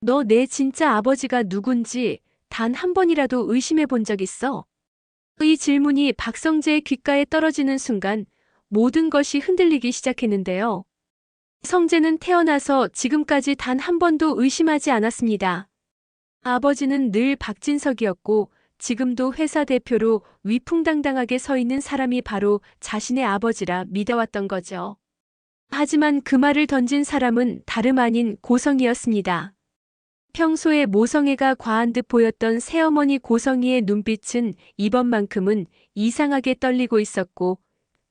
너 내 진짜 아버지가 누군지 단 한 번이라도 의심해 본 적 있어? 이 질문이 박성재의 귓가에 떨어지는 순간 모든 것이 흔들리기 시작했는데요. 성재는 태어나서 지금까지 단 한 번도 의심하지 않았습니다. 아버지는 늘 박진석이었고 지금도 회사 대표로 위풍당당하게 서 있는 사람이 바로 자신의 아버지라 믿어왔던 거죠. 하지만 그 말을 던진 사람은 다름 아닌 고성이었습니다. 평소에 모성애가 과한 듯 보였던 새어머니 고성이의 눈빛은 이번만큼은 이상하게 떨리고 있었고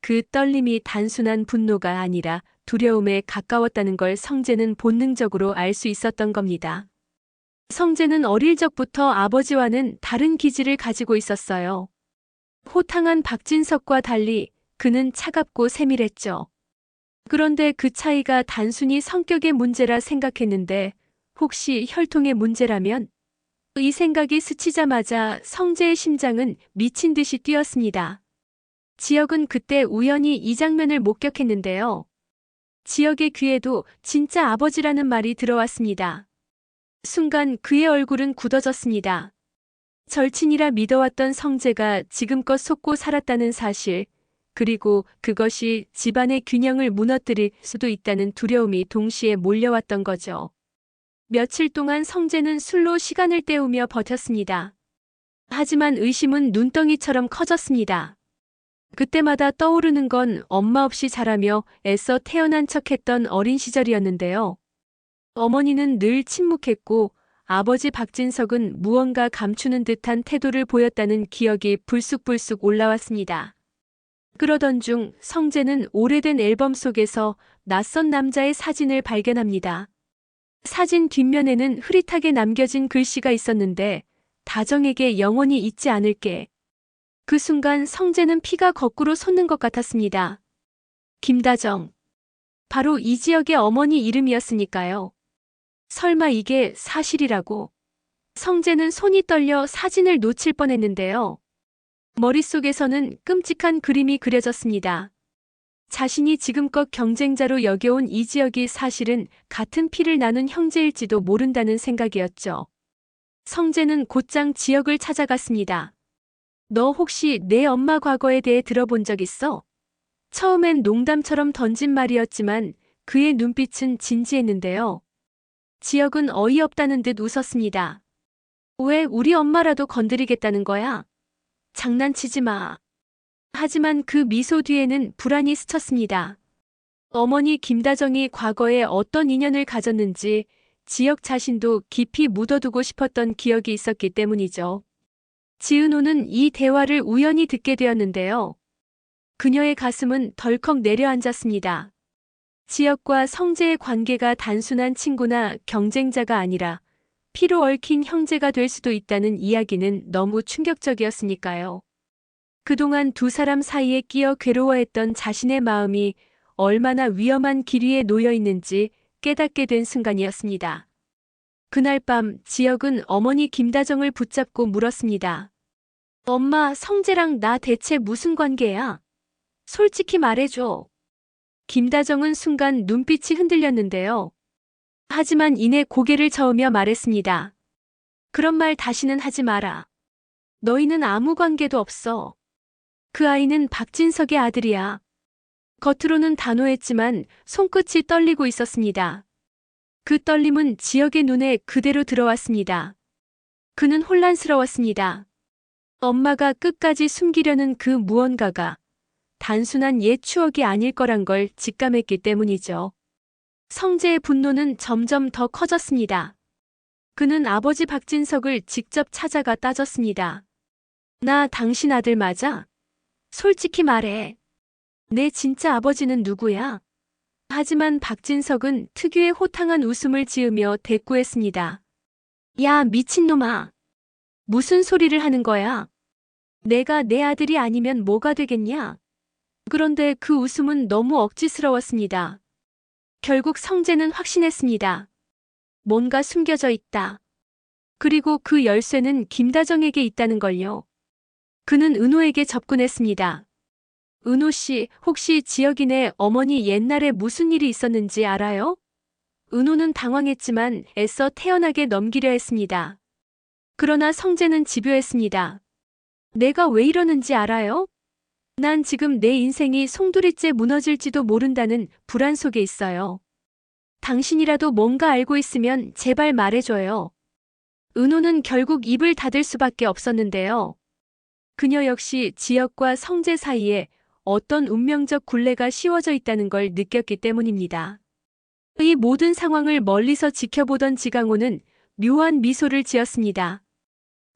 그 떨림이 단순한 분노가 아니라 두려움에 가까웠다는 걸 성재는 본능적으로 알 수 있었던 겁니다. 성재는 어릴 적부터 아버지와는 다른 기질을 가지고 있었어요. 호탕한 박진석과 달리 그는 차갑고 세밀했죠. 그런데 그 차이가 단순히 성격의 문제라 생각했는데 혹시 혈통의 문제라면? 이 생각이 스치자마자 성재의 심장은 미친 듯이 뛰었습니다. 지혁은 그때 우연히 이 장면을 목격했는데요. 지혁의 귀에도 진짜 아버지라는 말이 들어왔습니다. 순간 그의 얼굴은 굳어졌습니다. 절친이라 믿어왔던 성재가 지금껏 속고 살았다는 사실, 그리고 그것이 집안의 균형을 무너뜨릴 수도 있다는 두려움이 동시에 몰려왔던 거죠. 며칠 동안 성재는 술로 시간을 때우며 버텼습니다. 하지만 의심은 눈덩이처럼 커졌습니다. 그때마다 떠오르는 건 엄마 없이 자라며 애써 태어난 척했던 어린 시절이었는데요. 어머니는 늘 침묵했고 아버지 박진석은 무언가 감추는 듯한 태도를 보였다는 기억이 불쑥불쑥 올라왔습니다. 그러던 중 성재는 오래된 앨범 속에서 낯선 남자의 사진을 발견합니다. 사진 뒷면에는 흐릿하게 남겨진 글씨가 있었는데 다정에게 영원히 잊지 않을게. 그 순간 성재는 피가 거꾸로 솟는 것 같았습니다. 김다정. 바로 이 지역의 어머니 이름이었으니까요. 설마 이게 사실이라고? 성재는 손이 떨려 사진을 놓칠 뻔했는데요. 머릿속에서는 끔찍한 그림이 그려졌습니다. 자신이 지금껏 경쟁자로 여겨온 이 지역이 사실은 같은 피를 나눈 형제일지도 모른다는 생각이었죠. 성재는 곧장 지역을 찾아갔습니다. 너 혹시 내 엄마 과거에 대해 들어본 적 있어? 처음엔 농담처럼 던진 말이었지만 그의 눈빛은 진지했는데요. 지역은 어이없다는 듯 웃었습니다. 왜 우리 엄마라도 건드리겠다는 거야? 장난치지 마. 하지만 그 미소 뒤에는 불안이 스쳤습니다. 어머니 김다정이 과거에 어떤 인연을 가졌는지 지역 자신도 깊이 묻어두고 싶었던 기억이 있었기 때문이죠. 지은호는 이 대화를 우연히 듣게 되었는데요. 그녀의 가슴은 덜컥 내려앉았습니다. 지역과 성재의 관계가 단순한 친구나 경쟁자가 아니라 피로 얽힌 형제가 될 수도 있다는 이야기는 너무 충격적이었으니까요. 그동안 두 사람 사이에 끼어 괴로워했던 자신의 마음이 얼마나 위험한 길 위에 놓여 있는지 깨닫게 된 순간이었습니다. 그날 밤 지혁은 어머니 김다정을 붙잡고 물었습니다. 엄마, 성재랑 나 대체 무슨 관계야? 솔직히 말해줘. 김다정은 순간 눈빛이 흔들렸는데요. 하지만 이내 고개를 저으며 말했습니다. 그런 말 다시는 하지 마라. 너희는 아무 관계도 없어. 그 아이는 박진석의 아들이야. 겉으로는 단호했지만 손끝이 떨리고 있었습니다. 그 떨림은 지혁의 눈에 그대로 들어왔습니다. 그는 혼란스러웠습니다. 엄마가 끝까지 숨기려는 그 무언가가 단순한 옛 추억이 아닐 거란 걸 직감했기 때문이죠. 성재의 분노는 점점 더 커졌습니다. 그는 아버지 박진석을 직접 찾아가 따졌습니다. 나 당신 아들 맞아? 솔직히 말해. 내 진짜 아버지는 누구야? 하지만 박진석은 특유의 호탕한 웃음을 지으며 대꾸했습니다. 야, 미친놈아. 무슨 소리를 하는 거야? 내가 내 아들이 아니면 뭐가 되겠냐? 그런데 그 웃음은 너무 억지스러웠습니다. 결국 성재는 확신했습니다. 뭔가 숨겨져 있다. 그리고 그 열쇠는 김다정에게 있다는 걸요. 그는 은호에게 접근했습니다. 은호 씨, 혹시 지혁이네 어머니 옛날에 무슨 일이 있었는지 알아요? 은호는 당황했지만 애써 태연하게 넘기려 했습니다. 그러나 성재는 집요했습니다. 내가 왜 이러는지 알아요? 난 지금 내 인생이 송두리째 무너질지도 모른다는 불안 속에 있어요. 당신이라도 뭔가 알고 있으면 제발 말해줘요. 은호는 결국 입을 닫을 수밖에 없었는데요. 그녀 역시 지혁과 성재 사이에 어떤 운명적 굴레가 씌워져 있다는 걸 느꼈기 때문입니다. 이 모든 상황을 멀리서 지켜보던 지강호는 묘한 미소를 지었습니다.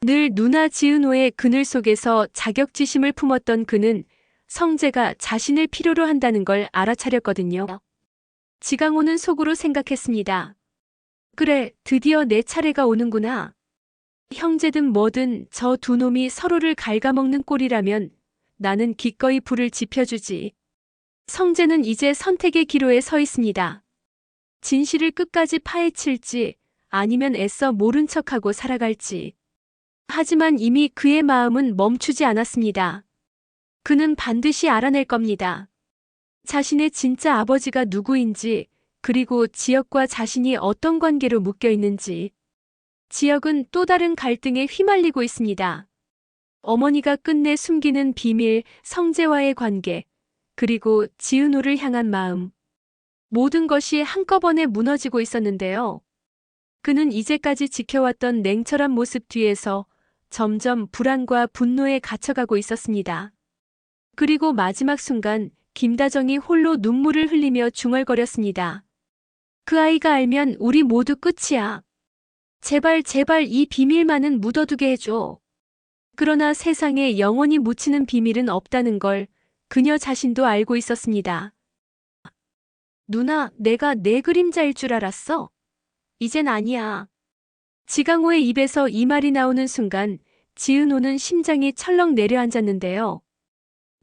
늘 누나 지은호의 그늘 속에서 자격지심을 품었던 그는 성재가 자신을 필요로 한다는 걸 알아차렸거든요. 지강호는 속으로 생각했습니다. 그래, 드디어 내 차례가 오는구나. 형제든 뭐든 저 두 놈이 서로를 갉아먹는 꼴이라면 나는 기꺼이 불을 지펴주지. 성재는 이제 선택의 기로에 서 있습니다. 진실을 끝까지 파헤칠지 아니면 애써 모른 척하고 살아갈지. 하지만 이미 그의 마음은 멈추지 않았습니다. 그는 반드시 알아낼 겁니다. 자신의 진짜 아버지가 누구인지, 그리고 지혁과 자신이 어떤 관계로 묶여 있는지. 지혁은 또 다른 갈등에 휘말리고 있습니다. 어머니가 끝내 숨기는 비밀, 성재와의 관계, 그리고 지은호를 향한 마음. 모든 것이 한꺼번에 무너지고 있었는데요. 그는 이제까지 지켜왔던 냉철한 모습 뒤에서 점점 불안과 분노에 갇혀가고 있었습니다. 그리고 마지막 순간 김다정이 홀로 눈물을 흘리며 중얼거렸습니다. 그 아이가 알면 우리 모두 끝이야. 제발 제발 이 비밀만은 묻어두게 해줘. 그러나 세상에 영원히 묻히는 비밀은 없다는 걸 그녀 자신도 알고 있었습니다. 누나, 내가 내 그림자일 줄 알았어? 이젠 아니야. 지강호의 입에서 이 말이 나오는 순간 지은호는 심장이 철렁 내려앉았는데요.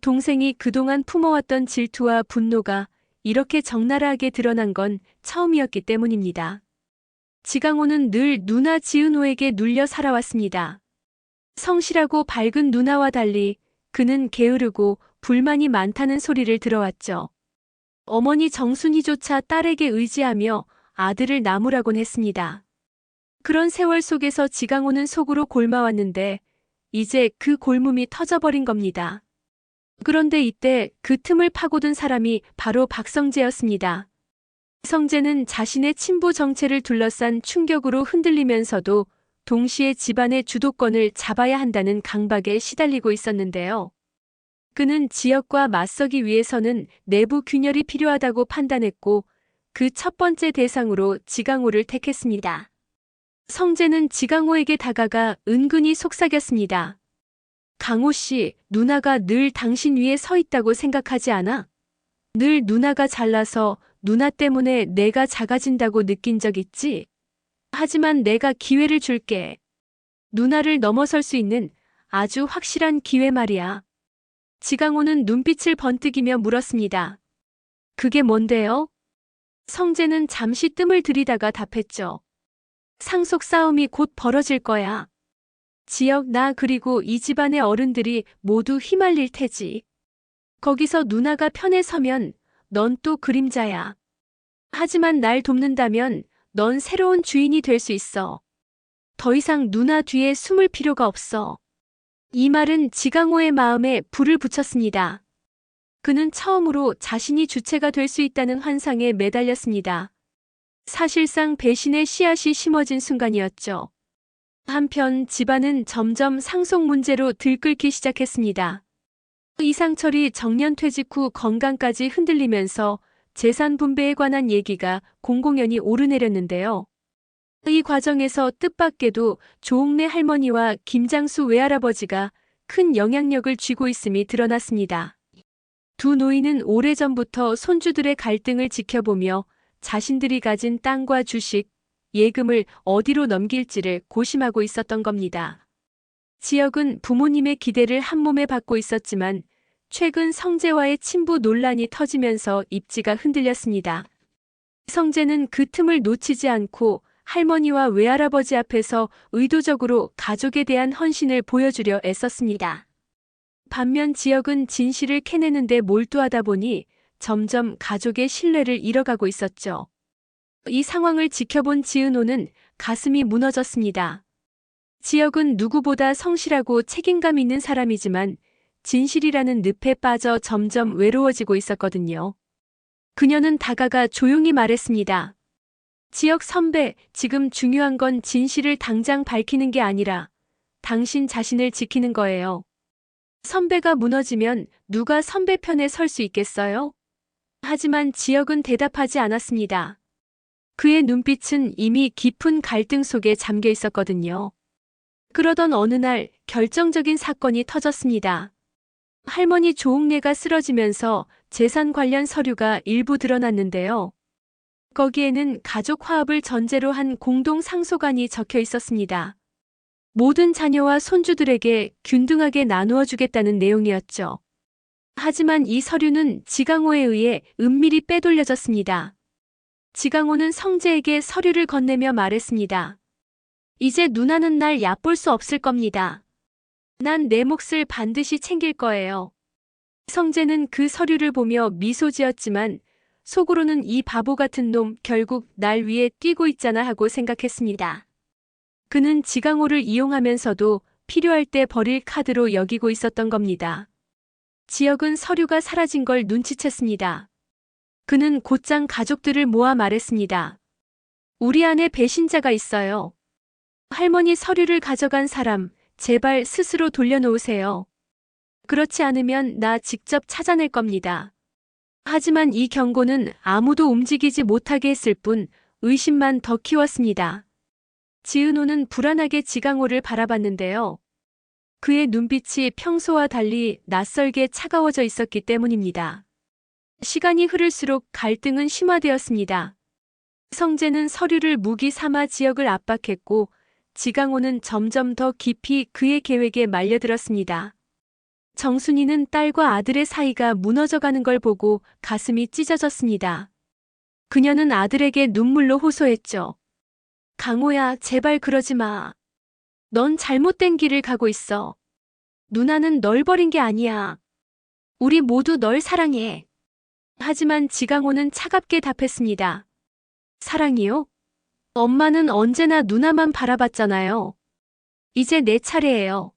동생이 그동안 품어왔던 질투와 분노가 이렇게 적나라하게 드러난 건 처음이었기 때문입니다. 지강호는 늘 누나 지은호에게 눌려 살아왔습니다. 성실하고 밝은 누나와 달리 그는 게으르고 불만이 많다는 소리를 들어왔죠. 어머니 정순이조차 딸에게 의지하며 아들을 낳으라곤 했습니다. 그런 세월 속에서 지강호는 속으로 골마왔는데 이제 그 골문이 터져버린 겁니다. 그런데 이때 그 틈을 파고든 사람이 바로 박성재였습니다. 성재는 자신의 친부 정체를 둘러싼 충격으로 흔들리면서도 동시에 집안의 주도권을 잡아야 한다는 강박에 시달리고 있었는데요. 그는 지역과 맞서기 위해서는 내부 균열이 필요하다고 판단했고 그 첫 번째 대상으로 지강호를 택했습니다. 성재는 지강호에게 다가가 은근히 속삭였습니다. 강호 씨, 누나가 늘 당신 위에 서 있다고 생각하지 않아? 늘 누나가 잘나서 누나 때문에 내가 작아진다고 느낀 적 있지? 하지만 내가 기회를 줄게. 누나를 넘어설 수 있는 아주 확실한 기회 말이야. 지강호는 눈빛을 번뜩이며 물었습니다. 그게 뭔데요? 성재는 잠시 뜸을 들이다가 답했죠. 상속 싸움이 곧 벌어질 거야. 지혁, 나 그리고 이 집안의 어른들이 모두 휘말릴 테지. 거기서 누나가 편에 서면 넌 또 그림자야. 하지만 날 돕는다면 넌 새로운 주인이 될 수 있어. 더 이상 누나 뒤에 숨을 필요가 없어. 이 말은 지강호의 마음에 불을 붙였습니다. 그는 처음으로 자신이 주체가 될 수 있다는 환상에 매달렸습니다. 사실상 배신의 씨앗이 심어진 순간이었죠. 한편 집안은 점점 상속 문제로 들끓기 시작했습니다. 이상철이 정년퇴직 후 건강까지 흔들리면서 재산 분배에 관한 얘기가 공공연히 오르내렸는데요. 이 과정에서 뜻밖에도 조옥래 할머니와 김장수 외할아버지가 큰 영향력을 쥐고 있음이 드러났습니다. 두 노인은 오래전부터 손주들의 갈등을 지켜보며 자신들이 가진 땅과 주식, 예금을 어디로 넘길지를 고심하고 있었던 겁니다. 지혁은 부모님의 기대를 한몸에 받고 있었지만 최근 성재와의 친부 논란이 터지면서 입지가 흔들렸습니다. 성재는 그 틈을 놓치지 않고 할머니와 외할아버지 앞에서 의도적으로 가족에 대한 헌신을 보여주려 애썼습니다. 반면 지혁은 진실을 캐내는 데 몰두하다 보니 점점 가족의 신뢰를 잃어가고 있었죠. 이 상황을 지켜본 지은호는 가슴이 무너졌습니다. 지혁은 누구보다 성실하고 책임감 있는 사람이지만 진실이라는 늪에 빠져 점점 외로워지고 있었거든요. 그녀는 다가가 조용히 말했습니다. 지혁 선배, 지금 중요한 건 진실을 당장 밝히는 게 아니라 당신 자신을 지키는 거예요. 선배가 무너지면 누가 선배 편에 설 수 있겠어요? 하지만 지혁은 대답하지 않았습니다. 그의 눈빛은 이미 깊은 갈등 속에 잠겨 있었거든요. 그러던 어느 날 결정적인 사건이 터졌습니다. 할머니 조옥래가 쓰러지면서 재산 관련 서류가 일부 드러났는데요. 거기에는 가족 화합을 전제로 한 공동 상속안이 적혀 있었습니다. 모든 자녀와 손주들에게 균등하게 나누어 주겠다는 내용이었죠. 하지만 이 서류는 지강호에 의해 은밀히 빼돌려졌습니다. 지강호는 성재에게 서류를 건네며 말했습니다. 이제 누나는 날 얕볼 수 없을 겁니다. 난 내 몫을 반드시 챙길 거예요. 성재는 그 서류를 보며 미소 지었지만 속으로는 이 바보 같은 놈 결국 날 위해 뛰고 있잖아 하고 생각했습니다. 그는 지강호를 이용하면서도 필요할 때 버릴 카드로 여기고 있었던 겁니다. 지혁은 서류가 사라진 걸 눈치챘습니다. 그는 곧장 가족들을 모아 말했습니다. 우리 안에 배신자가 있어요. 할머니 서류를 가져간 사람, 제발 스스로 돌려놓으세요. 그렇지 않으면 나 직접 찾아낼 겁니다. 하지만 이 경고는 아무도 움직이지 못하게 했을 뿐 의심만 더 키웠습니다. 지은호는 불안하게 지강호를 바라봤는데요. 그의 눈빛이 평소와 달리 낯설게 차가워져 있었기 때문입니다. 시간이 흐를수록 갈등은 심화되었습니다. 성재는 서류를 무기 삼아 지혁을 압박했고 지강호는 점점 더 깊이 그의 계획에 말려들었습니다. 정순이는 딸과 아들의 사이가 무너져가는 걸 보고 가슴이 찢어졌습니다. 그녀는 아들에게 눈물로 호소했죠. 강호야, 제발 그러지 마. 넌 잘못된 길을 가고 있어. 누나는 널 버린 게 아니야. 우리 모두 널 사랑해. 하지만 지강호는 차갑게 답했습니다. 사랑이요? 엄마는 언제나 누나만 바라봤잖아요. 이제 내 차례예요.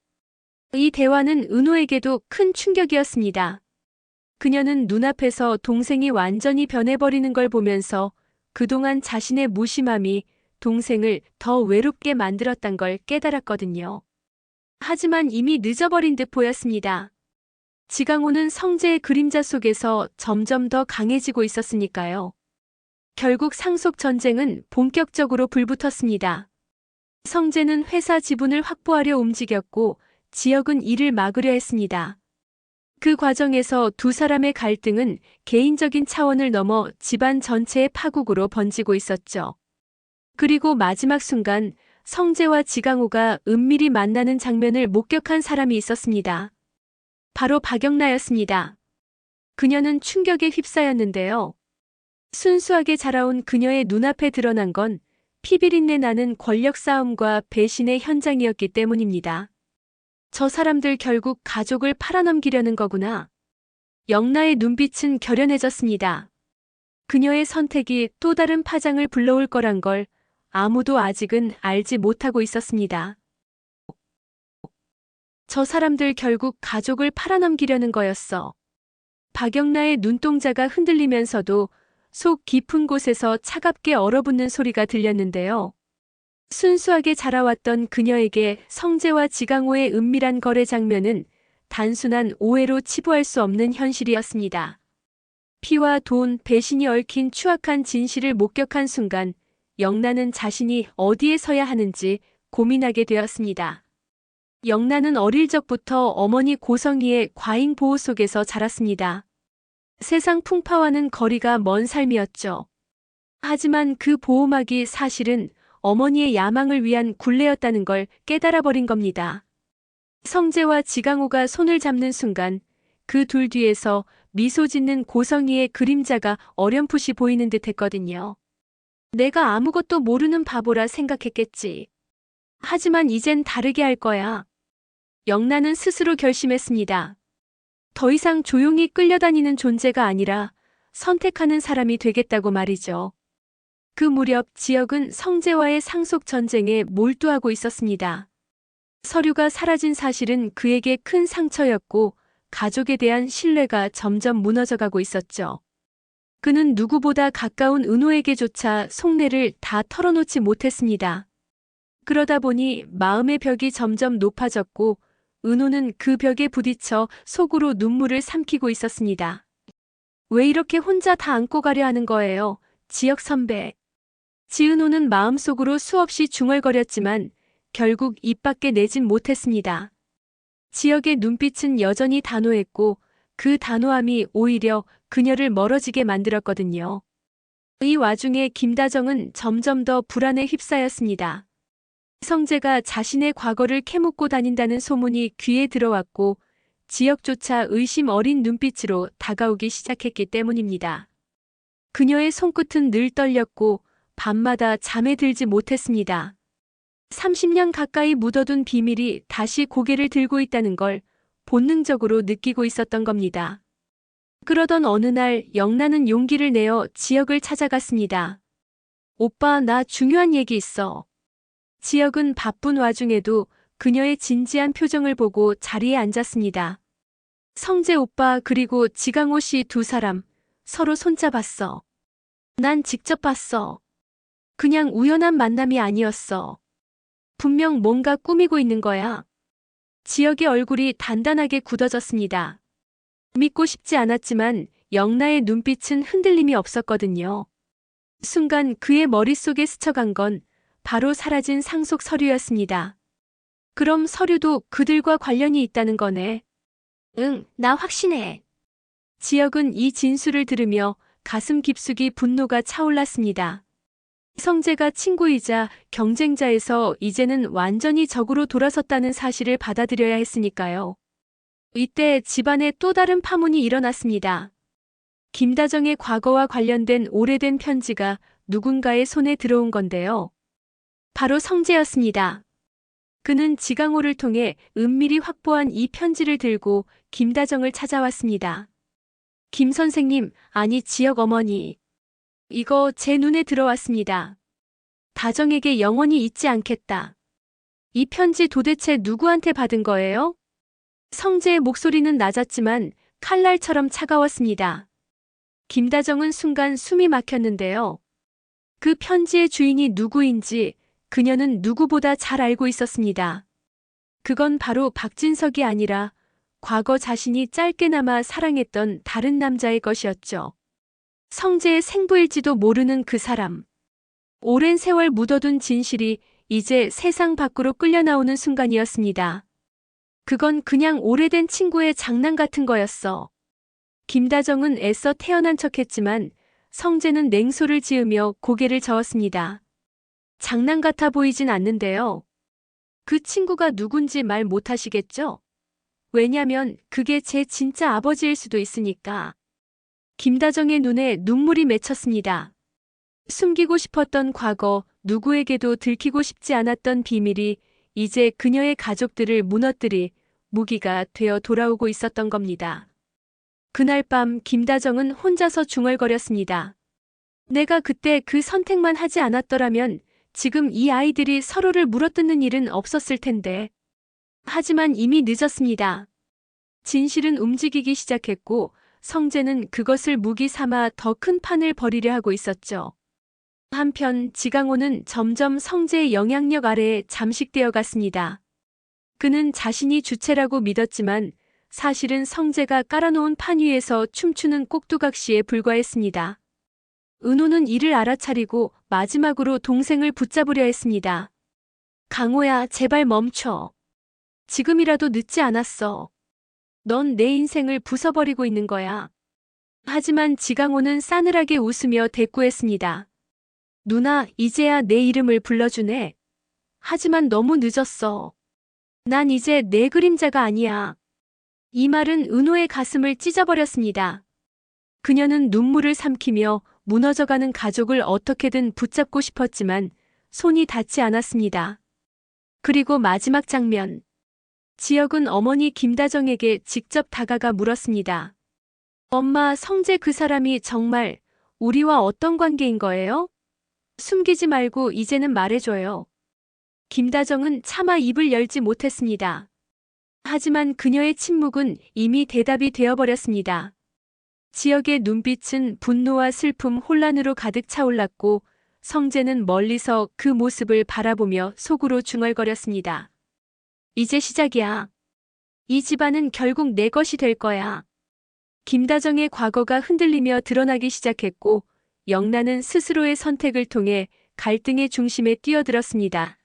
이 대화는 은호에게도 큰 충격이었습니다. 그녀는 눈앞에서 동생이 완전히 변해버리는 걸 보면서 그동안 자신의 무심함이 동생을 더 외롭게 만들었단 걸 깨달았거든요. 하지만 이미 늦어버린 듯 보였습니다. 지강호는 성재의 그림자 속에서 점점 더 강해지고 있었으니까요. 결국 상속 전쟁은 본격적으로 불붙었습니다. 성재는 회사 지분을 확보하려 움직였고 지혁은 이를 막으려 했습니다. 그 과정에서 두 사람의 갈등은 개인적인 차원을 넘어 집안 전체의 파국으로 번지고 있었죠. 그리고 마지막 순간 성재와 지강호가 은밀히 만나는 장면을 목격한 사람이 있었습니다. 바로 박영나였습니다. 그녀는 충격에 휩싸였는데요. 순수하게 자라온 그녀의 눈앞에 드러난 건 피비린내 나는 권력 싸움과 배신의 현장이었기 때문입니다. 저 사람들 결국 가족을 팔아넘기려는 거구나. 영나의 눈빛은 결연해졌습니다. 그녀의 선택이 또 다른 파장을 불러올 거란 걸 아무도 아직은 알지 못하고 있었습니다. 저 사람들 결국 가족을 팔아넘기려는 거였어. 박영나의 눈동자가 흔들리면서도 속 깊은 곳에서 차갑게 얼어붙는 소리가 들렸는데요. 순수하게 자라왔던 그녀에게 성재와 지강호의 은밀한 거래 장면은 단순한 오해로 치부할 수 없는 현실이었습니다. 피와 돈, 배신이 얽힌 추악한 진실을 목격한 순간 영나는 자신이 어디에 서야 하는지 고민하게 되었습니다. 영나는 어릴 적부터 어머니 고성희의 과잉 보호 속에서 자랐습니다. 세상 풍파와는 거리가 먼 삶이었죠. 하지만 그 보호막이 사실은 어머니의 야망을 위한 굴레였다는 걸 깨달아버린 겁니다. 성재와 지강호가 손을 잡는 순간 그 둘 뒤에서 미소 짓는 고성희의 그림자가 어렴풋이 보이는 듯 했거든요. 내가 아무것도 모르는 바보라 생각했겠지. 하지만 이젠 다르게 할 거야. 영나는 스스로 결심했습니다. 더 이상 조용히 끌려다니는 존재가 아니라 선택하는 사람이 되겠다고 말이죠. 그 무렵 지역은 성재와의 상속 전쟁에 몰두하고 있었습니다. 서류가 사라진 사실은 그에게 큰 상처였고 가족에 대한 신뢰가 점점 무너져가고 있었죠. 그는 누구보다 가까운 은호에게조차 속내를 다 털어놓지 못했습니다. 그러다 보니 마음의 벽이 점점 높아졌고 은호는 그 벽에 부딪혀 속으로 눈물을 삼키고 있었습니다. 왜 이렇게 혼자 다 안고 가려 하는 거예요, 지역 선배. 지은호는 마음속으로 수없이 중얼거렸지만 결국 입 밖에 내진 못했습니다. 지역의 눈빛은 여전히 단호했고 그 단호함이 오히려 그녀를 멀어지게 만들었거든요. 이 와중에 김다정은 점점 더 불안에 휩싸였습니다. 성재가 자신의 과거를 캐묻고 다닌다는 소문이 귀에 들어왔고 지역조차 의심 어린 눈빛으로 다가오기 시작했기 때문입니다. 그녀의 손끝은 늘 떨렸고 밤마다 잠에 들지 못했습니다. 30년 가까이 묻어둔 비밀이 다시 고개를 들고 있다는 걸 본능적으로 느끼고 있었던 겁니다. 그러던 어느 날 영란은 용기를 내어 지역을 찾아갔습니다. 오빠, 나 중요한 얘기 있어. 지역은 바쁜 와중에도 그녀의 진지한 표정을 보고 자리에 앉았습니다. 성재 오빠 그리고 지강호 씨 두 사람 서로 손잡았어. 난 직접 봤어. 그냥 우연한 만남이 아니었어. 분명 뭔가 꾸미고 있는 거야. 지역의 얼굴이 단단하게 굳어졌습니다. 믿고 싶지 않았지만 영나의 눈빛은 흔들림이 없었거든요. 순간 그의 머릿속에 스쳐간 건 바로 사라진 상속 서류였습니다. 그럼 서류도 그들과 관련이 있다는 거네. 응, 나 확신해. 지역은 이 진술을 들으며 가슴 깊숙이 분노가 차올랐습니다. 성재가 친구이자 경쟁자에서 이제는 완전히 적으로 돌아섰다는 사실을 받아들여야 했으니까요. 이때 집안에 또 다른 파문이 일어났습니다. 김다정의 과거와 관련된 오래된 편지가 누군가의 손에 들어온 건데요. 바로 성재였습니다. 그는 지강호를 통해 은밀히 확보한 이 편지를 들고 김다정을 찾아왔습니다. 김 선생님, 아니 지역 어머니. 이거 제 눈에 들어왔습니다. 다정에게 영원히 잊지 않겠다. 이 편지 도대체 누구한테 받은 거예요? 성재의 목소리는 낮았지만 칼날처럼 차가웠습니다. 김다정은 순간 숨이 막혔는데요. 그 편지의 주인이 누구인지 그녀는 누구보다 잘 알고 있었습니다. 그건 바로 박진석이 아니라 과거 자신이 짧게나마 사랑했던 다른 남자의 것이었죠. 성재의 생부일지도 모르는 그 사람. 오랜 세월 묻어둔 진실이 이제 세상 밖으로 끌려나오는 순간이었습니다. 그건 그냥 오래된 친구의 장난 같은 거였어. 김다정은 애써 태어난 척했지만 성재는 냉소를 지으며 고개를 저었습니다. 장난 같아 보이진 않는데요. 그 친구가 누군지 말 못하시겠죠? 왜냐면 그게 제 진짜 아버지일 수도 있으니까. 김다정의 눈에 눈물이 맺혔습니다. 숨기고 싶었던 과거, 누구에게도 들키고 싶지 않았던 비밀이 이제 그녀의 가족들을 무너뜨릴 무기가 되어 돌아오고 있었던 겁니다. 그날 밤 김다정은 혼자서 중얼거렸습니다. 내가 그때 그 선택만 하지 않았더라면 지금 이 아이들이 서로를 물어뜯는 일은 없었을 텐데. 하지만 이미 늦었습니다. 진실은 움직이기 시작했고 성재는 그것을 무기 삼아 더 큰 판을 벌이려 하고 있었죠. 한편 지강호는 점점 성재의 영향력 아래에 잠식되어 갔습니다. 그는 자신이 주체라고 믿었지만 사실은 성재가 깔아놓은 판 위에서 춤추는 꼭두각시에 불과했습니다. 은호는 이를 알아차리고 마지막으로 동생을 붙잡으려 했습니다. 강호야, 제발 멈춰. 지금이라도 늦지 않았어. 넌 내 인생을 부숴버리고 있는 거야. 하지만 지강호는 싸늘하게 웃으며 대꾸했습니다. 누나, 이제야 내 이름을 불러주네. 하지만 너무 늦었어. 난 이제 내 그림자가 아니야. 이 말은 은호의 가슴을 찢어버렸습니다. 그녀는 눈물을 삼키며 무너져가는 가족을 어떻게든 붙잡고 싶었지만 손이 닿지 않았습니다. 그리고 마지막 장면. 지역은 어머니 김다정에게 직접 다가가 물었습니다. 엄마, 성재 그 사람이 정말 우리와 어떤 관계인 거예요? 숨기지 말고 이제는 말해줘요. 김다정은 차마 입을 열지 못했습니다. 하지만 그녀의 침묵은 이미 대답이 되어버렸습니다. 지역의 눈빛은 분노와 슬픔, 혼란으로 가득 차올랐고 성재는 멀리서 그 모습을 바라보며 속으로 중얼거렸습니다. 이제 시작이야. 이 집안은 결국 내 것이 될 거야. 김다정의 과거가 흔들리며 드러나기 시작했고 영란은 스스로의 선택을 통해 갈등의 중심에 뛰어들었습니다.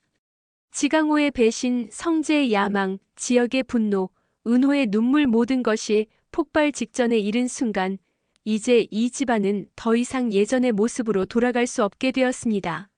지강호의 배신, 성재의 야망, 지역의 분노, 은호의 눈물 모든 것이 폭발 직전에 이른 순간 이제 이 집안은 더 이상 예전의 모습으로 돌아갈 수 없게 되었습니다.